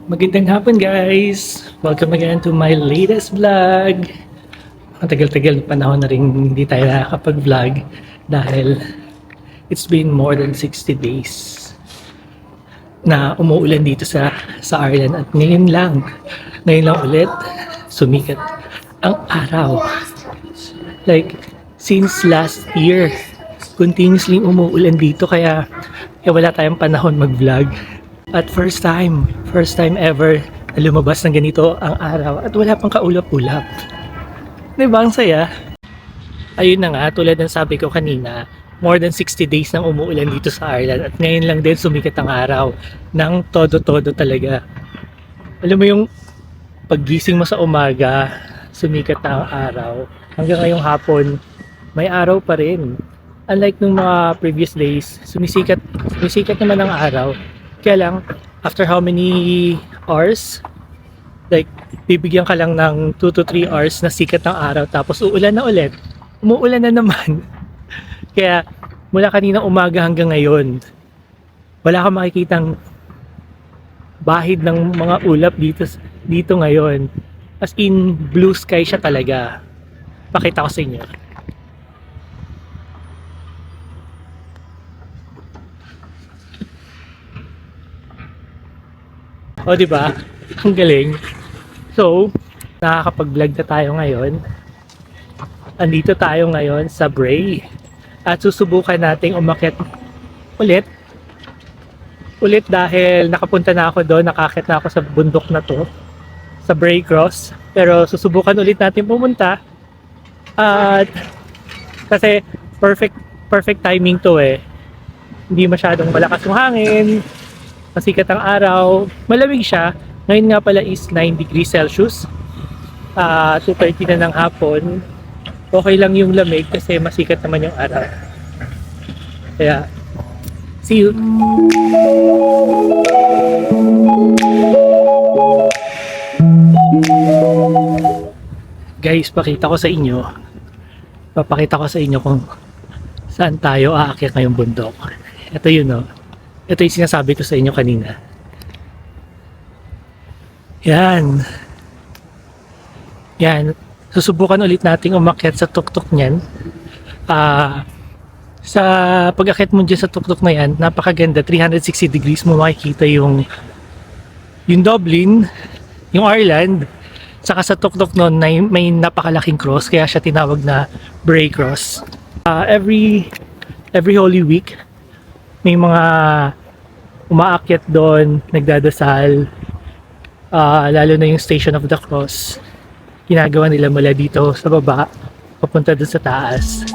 Magandang hapon guys! Welcome again to my latest vlog. Ang tagal-tagal na panahon na rin hindi tayo nakakapag-vlog dahil it's been more than 60 days na umuulan dito sa Ireland at ngayon lang ulit sumikat ang araw. Like since last year continuously umuulan dito kaya wala tayong panahon mag-vlog. At first time ever na lumabas ng ganito ang araw at wala pang kaulap-ulap. Diba ang saya? Ayun na nga, tulad ng sabi ko kanina, more than 60 days nang umuulan dito sa Ireland at ngayon lang din sumikat ang araw ng todo-todo talaga. Alam mo yung paggising mo sa umaga, sumikat na ang araw. Hanggang ngayong hapon, may araw pa rin. Unlike nung mga previous days, sumisikat naman ang araw. Kaya lang, after how many hours, like, bibigyan ka lang ng 2 to 3 hours na sikat ng araw, tapos uulan na ulit. Umuulan na naman. Kaya, mula kanina umaga hanggang ngayon, wala kang makikitang bahid ng mga ulap dito ngayon. As in, blue sky siya talaga. Pakita ko sa inyo. O, di ba? Ang galing. So, nakakapag-vlog na tayo ngayon. Andito tayo ngayon sa Bray. At susubukan nating umakyat ulit dahil nakapunta na ako doon, nakakit na ako sa bundok na to, sa Bray Cross. Pero susubukan ulit natin pumunta. At kasi perfect timing to eh. Hindi masyadong malakas yung hangin. Masikat ang araw, malamig siya. Ngayon nga pala is 9 degrees Celsius. 2:30 na ng hapon. Okay lang yung lamig kasi masikat naman yung araw. Kaya, see you! Guys, papakita ko sa inyo kung saan tayo aakyat ngayong bundok. Ito yun, oh. Ito yung sinasabi ko sa inyo kanina. Yan. Susubukan ulit nating umakyat sa tuktok niyan. Sa pag-akyat mo dyan sa tuktok na yan, napakaganda. 360 degrees mo makikita yung Dublin, yung Ireland. Saka sa tuktok nun, may napakalaking cross. Kaya siya tinawag na Bray Cross. Every Holy Week, may mga umaakyat doon, nagdadasal, lalo na yung Station of the Cross. Ginagawa nila mula dito sa baba, papunta doon sa taas.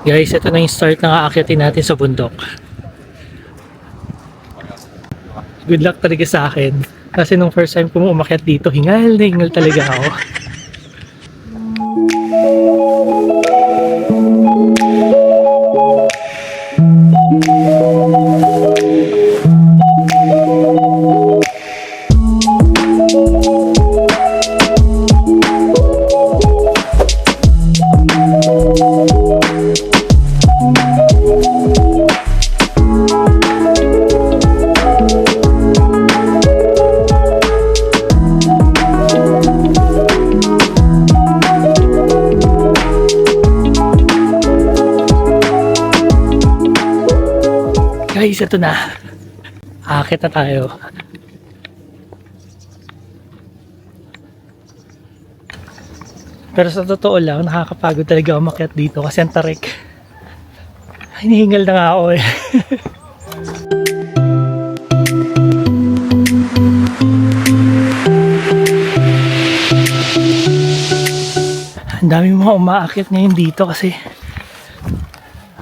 Guys, ito na yung start ng aakyatin natin sa bundok. Good luck talaga sa akin. Kasi nung first time ko umakyat dito, hingal na hingal talaga ako. Guys, ito na. Aakit na tayo. Pero sa totoo lang, nakakapagod talaga umakyat dito kasi ang tarik. Hinihingal na nga ako eh. Ang dami mga umaakyat ngayon dito kasi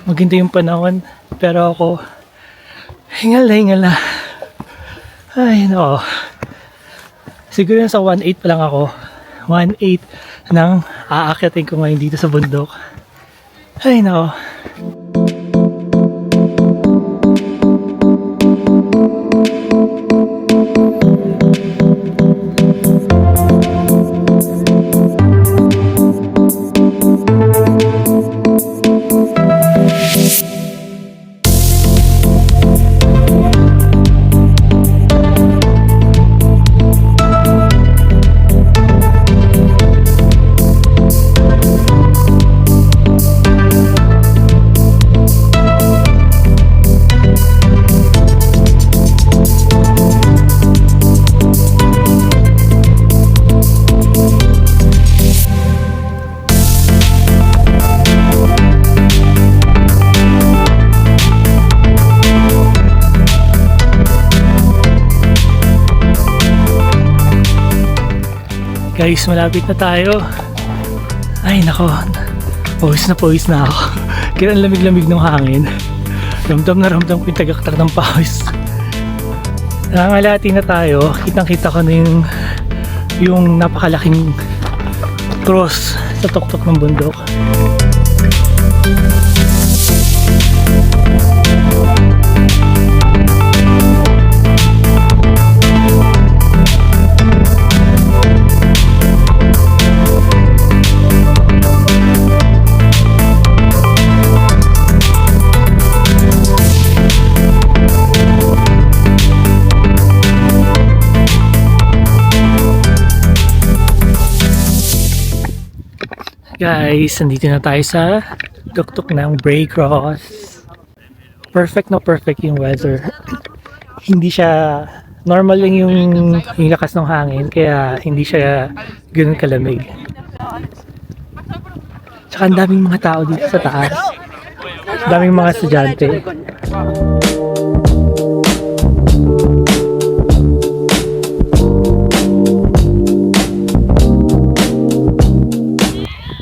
maganda yung panahon. Pero ako, hingal na. Ay, no. Siguro sa 1.8 pa lang ako. 1.8 nang aakyatin ko ngayon dito sa bundok. Ay, no. Guys, malapit na tayo. Ay nako, pawis na ako. Kaya ang lamig-lamig ng hangin. Ramdam na ramdam ko yung tagaktak ng pawis. Nangangalati na tayo. Kitang-kita ko na yung napakalaking cross sa tuktok ng bundok. Guys, nandito na tayo sa tuktok ng Bray Cross. Perfect na perfect yung weather. Hindi siya normal lang yung lakas ng hangin, kaya hindi siya ganoon kalamig. Tsaka ang daming mga tao dito sa taas. Daming mga estudyante.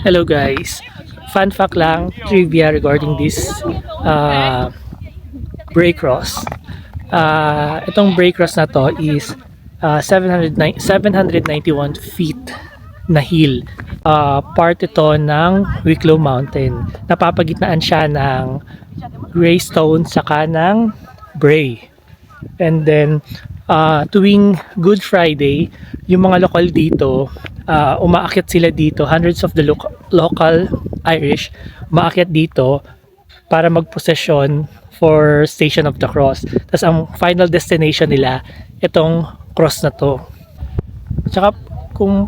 Hello guys, fun fact lang, trivia regarding this Bray Cross. Itong Bray Cross na to is 791 feet na hill. Part ito ng Wicklow Mountain. Napapagitnaan siya ng Greystone saka ng Bray. And then tuwing Good Friday, yung mga lokal dito, umaakyat sila dito. Hundreds of the local Irish umaakyat dito para magposesyon for Station of the Cross. Tapos ang final destination nila, itong cross na to. Tsaka kung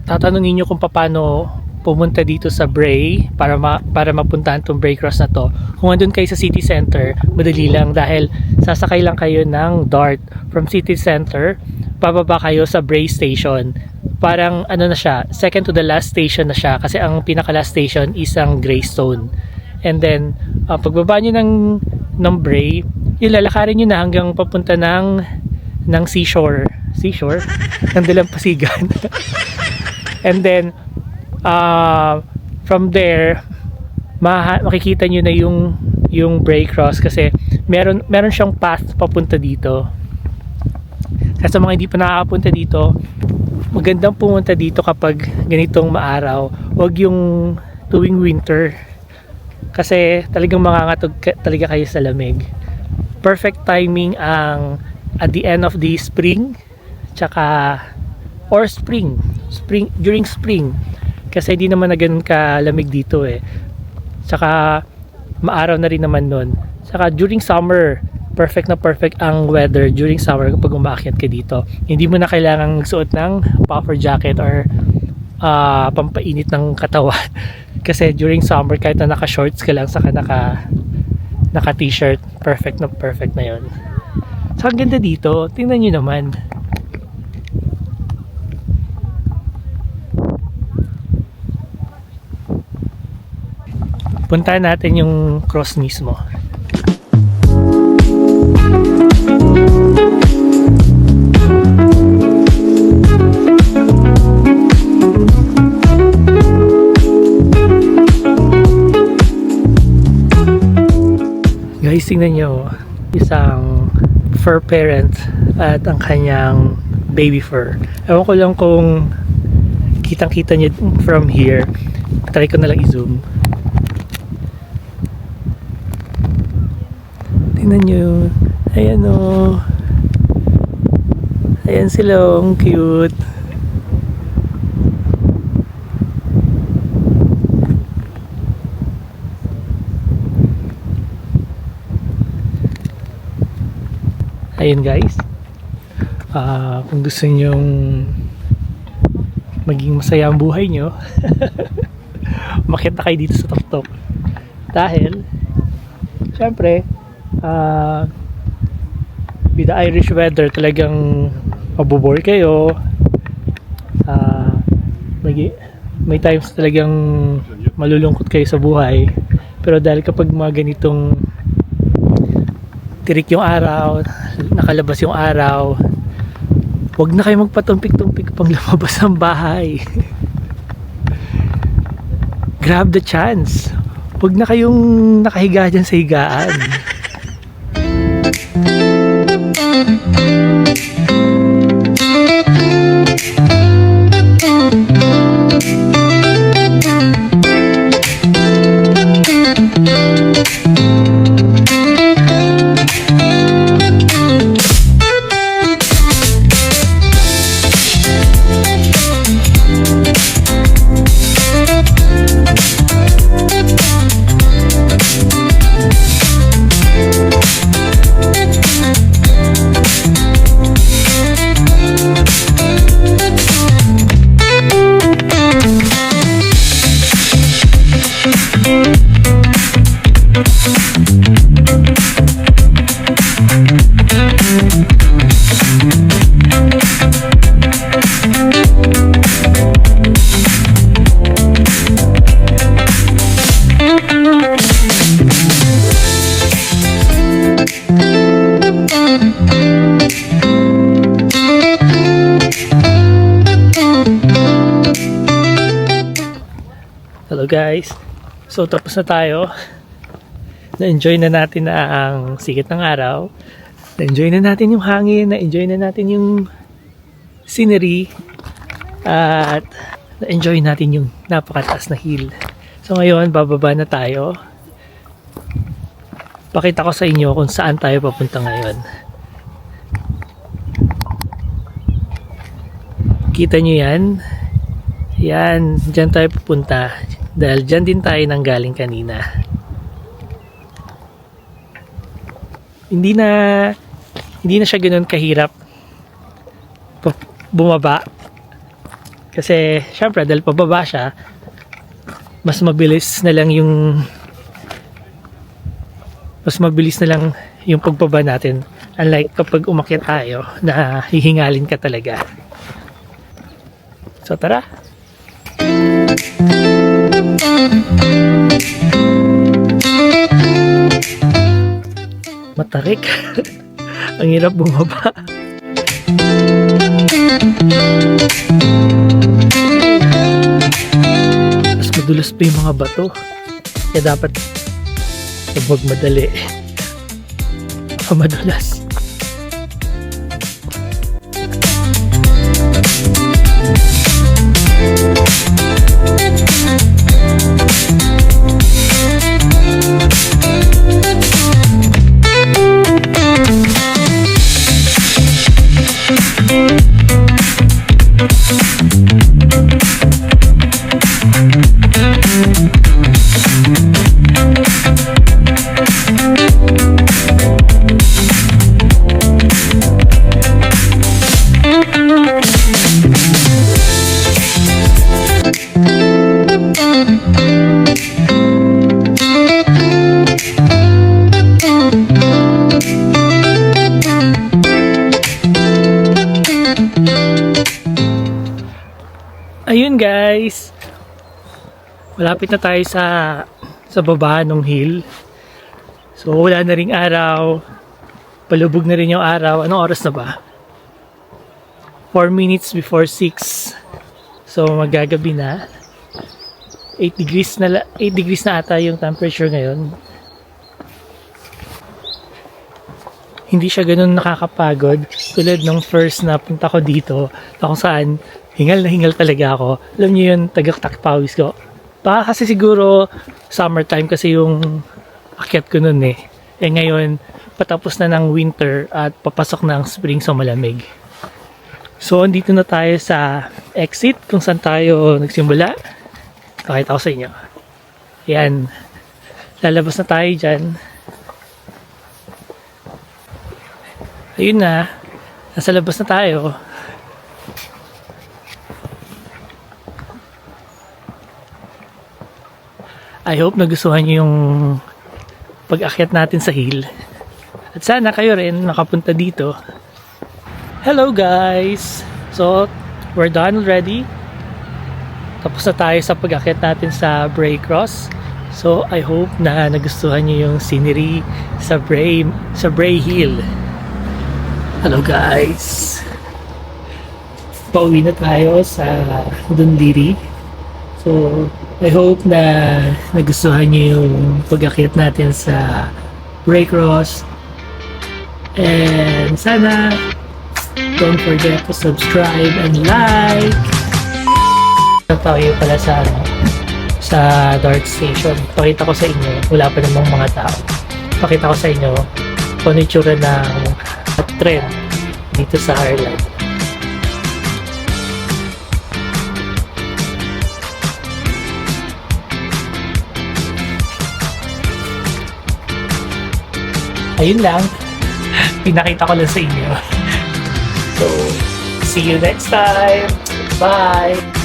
tatanungin nyo kung paano pumunta dito sa Bray para mapuntahan tong Bray Cross na to, kung andun kayo sa city center, madali lang dahil sasakay lang kayo ng DART from city center, pababa kayo sa Bray Station. Parang ano na siya, second to the last station na siya kasi ang pinaka last station is ang Greystone. And then pagbaba nyo ng Bray, yung lalakarin nyo na hanggang papunta ng seashore ng Dalampasigan. And then from there makikita nyo na yung Bray Cross kasi meron siyang path papunta dito. Kasi sa mga hindi pa nakakapunta dito, magandang pumunta dito kapag ganitong maaraw. Huwag yung tuwing winter kasi talagang mangangatog talaga kayo sa lamig. Perfect timing ang at the end of the spring or spring during spring kasi hindi naman na ganun kalamig dito eh. Tsaka maaraw na rin naman nun. Tsaka during summer, perfect na perfect ang weather during summer kapag umaakyat ka dito. Hindi mo na kailangang magsuot ng puffer jacket or pampainit ng katawan. Kasi during summer, kahit na naka-shorts ka lang saka naka t-shirt, perfect na yun. So ang ganda dito, tingnan nyo naman. Puntahan natin yung cross mismo. Guys, tingnan nyo, isang fur parent at ang kanyang baby fur. Ewan ko lang kung kitang-kita nyo from here. Try ko na lang i-zoom. Tingnan nyo, ayan o. Ayan sila, ang cute. Ayun guys, kung gusto nyong maging masaya ang buhay nyo, makita kayo dito sa tuktok dahil syempre with the Irish weather talagang mabubore kayo. May times talagang malulungkot kayo sa buhay, pero dahil kapag mga ganitong tirik yung araw, nakalabas yung araw, Huwag na kayo magpatumpik-tumpik pang lumabas ng bahay. Grab the chance. Huwag na kayong nakahiga dyan sa higaan. Hello guys, so tapos na tayo. Na-enjoy na natin na ang sikat ng araw. Na-enjoy na natin yung hangin, na-enjoy na natin yung scenery, at na-enjoy natin yung napakataas na hill. So ngayon, bababa na tayo. Pakita ko sa inyo kung saan tayo papunta ngayon. Kita nyo yan? Yan, dyan tayo pupunta. Dahil dyan din tayo nanggaling kanina. Hindi na siya ganoon kahirap bumaba. Kasi syempre dahil pababa siya, mas mabilis na lang yung pagbaba natin. Unlike kapag umakyat tayo na hihingalin ka talaga. So tara. Matarik. Ang hirap bumaba. Mas madulas pa yung mga bato. Kaya dapat huwag madali. Madulas. Ayun guys, malapit na tayo sa baba ng hill. So wala na ring araw, palubog na rin yung araw. Anong oras na ba? 4 minutes before 6. So magagabi na. 8 degrees na ata yung temperature ngayon. Hindi siya ganun nakakapagod tulad nung first na punta ko dito na kung saan hingal na hingal talaga ako. Alam niyo yun, tagaktak pawis ko. Baka kasi siguro summertime kasi yung akyat ko nun eh. Eh ngayon, patapos na ng winter at papasok na ang spring, so malamig. So, andito na tayo sa exit kung saan tayo nagsimula. Pakita ko sa inyo. Yan. Lalabas na tayo dyan. Ayun na. Nasa labas na tayo. I hope nagustuhan nyo yung pag-akyat natin sa hill. At sana kayo rin nakapunta dito. Hello guys! So, we're done already. Tapos na tayo sa pag-akyat natin sa Bray Cross. So, I hope na nagustuhan nyo yung scenery sa Bray Hill. Hello guys! pauwi na tayo sa Dundiri. So, I hope na nagustuhan niyo yung pag-akyat natin sa Raycross. And sana don't forget to subscribe and like. Tayo pala sa Dark Station. Pakita ko sa inyo, wala pa namang mga tao. Pakita ko sa inyo kung ano yung tsura ng trend dito sa Ireland. Ayun lang. Pinakita ko lang sa inyo. So, see you next time. Bye!